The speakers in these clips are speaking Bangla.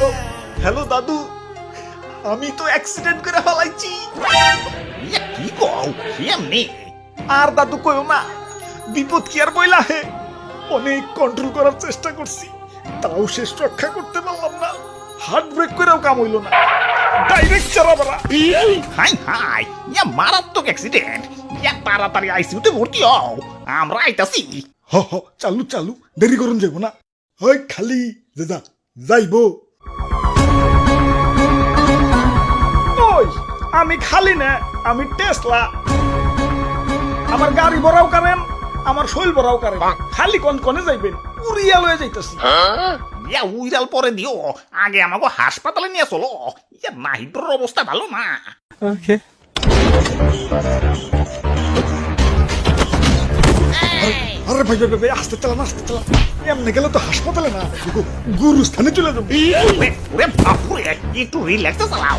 হ্যালো হ্যালো দাদু, আমি তো অ্যাক্সিডেন্ট করে ফেলাইছি। কি কও এমনি? আর দাদু কইও না, বিপদ কি আর বইলা হে। অনেক কন্ট্রোল করার চেষ্টা করছি, তাও শেষ রক্ষা করতে পারলাম না। হার্ট ব্রেক করেও কাম হইল না, ডাইরেক্ট চারাবারা। হাই হাই, মারাত্মক অ্যাক্সিডেন্ট। তাড়াতাড়ি আইসিইউতে ভর্তি হও, আমরা আইতাছি। হ হ, চালু চালু, দেরি করুন যাব না। ওই খালি দাদা যাইবো। ওই আমি খালি না, আমি টেসলা। আমার গাড়ি ভরাও কারেন, আমার শৈল ভরাও কারেন। খালি কোন কোনে যাইবেন, উড়িয়া লয়ে যাইতাছি। উইরাল পরে দিও, আগে আমাকে হাসপাতালে নিয়ে চলো। নাহিদর অবস্থা ভালো না। আরে ভাই ভাই ভাই, আসতে চালান আসতে চালান। এমনি গেলে তো হাসপাতালে না, গুরুস্থানে চলে যাবো। ওরে বাপুরে, একটু রিল্যাক্সে চালাও।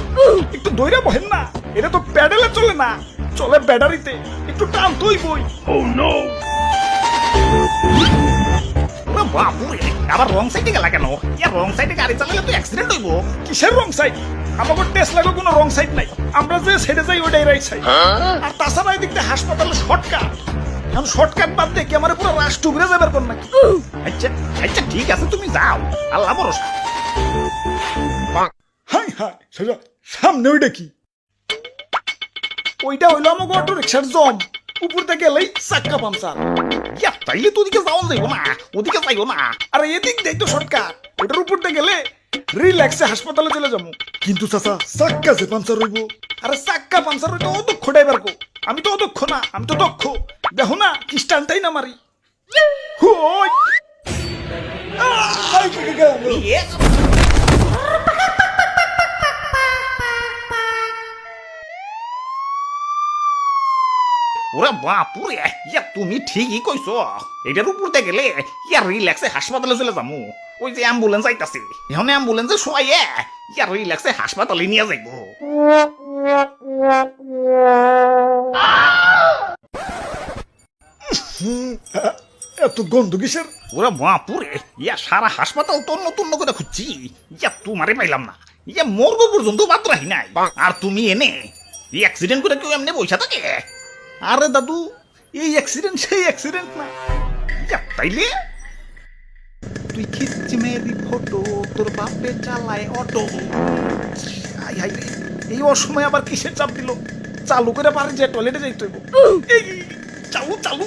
একটু দইরা বহেন না, এটা তো প্যাডেলে চলে না, চলে ব্যাটারিতে। একটু টান তুই বই। ওরে বাপুরে, আবার রং সাইডে গেলা কেন? রং সাইডে গাড়ি চালালে তো অ্যাক্সিডেন্ট হইব। কিসের রং সাইড? আমাকে টেসলার কোনো রং সাইড নাই, আমরা যে সাইডে যাই ওইটাই রাইট সাইড। আর তাছাড়া এই দিক দিয়ে হাসপাতালে শর্টকাট। এখন শর্টকাট বাদ দিয়ে ক্যামেরা পুরো রাষ্ট্র ঘুরে যাবার কোন নাকি। আচ্ছা আচ্ছা, ঠিক আছে, তুমি যাও, আল্লাহ ভরসা। হাই হাই, সোজা সামনে ওইটা কি? ওইটা হইলো আমাকে অটো রিক্সার জম, উপর থেকে গেলেই চাক্কা পামচার। তাইলে তো ওদিকে যাওয়া যাইব না, ওদিকে যাইও না। আর এদিক দেখ তো শর্টকাট, ওটার উপর দিয়ে গেলে রিল্যাক্সে হাসপাতালে চলে যাবো। কিন্তু চাচা চাক্কা যে পাঞ্চার হইব। আরে চাক্কা পাঞ্চার হইতো অদক্ষ ড্রাইভার কো, আমি তো অদক্ষ না, আমি তো দক্ষ। দেখো না কি স্টান্টাই না মারি। হুই আই কি গেল। ওরে বাপুরে, তুমি ঠিকই কইছো। এটার উপরতে গেলে রিল্যাক্সে হাসপাতালে চলে যাবো। ওই যে অ্যাম্বুলেন্স আইতাছে, এখন অ্যাম্বুলেন্সে শোয়াইয়ে রিল্যাক্সে হাসপাতালে নিয়ে যাইব। এত গন্ধ কিসের? ওরে বাপুরে, সারা হাসপাতাল তন্ন তন্ন করে খুঁজছি, তোমারে পাইলাম না। মর্গ পর্যন্ত বাদ রাখি নাই, আর তুমি এনে অ্যাক্সিডেন্ট করে কেউ এমনি বসে থাকে? আরে দাদু, এই অ্যাক্সিডেন্ট সেই অ্যাক্সিডেন্ট না। তাইলে তুই খিচ্ছি মেয়েদি ফটো, তোর বাপে চালায় অটো। হাই হাই রে, এই অসময় আবার কিসের চাপ দিল? চালু করে পারে যে টয়লেটে যাইতে হইব। এই চালু চালু।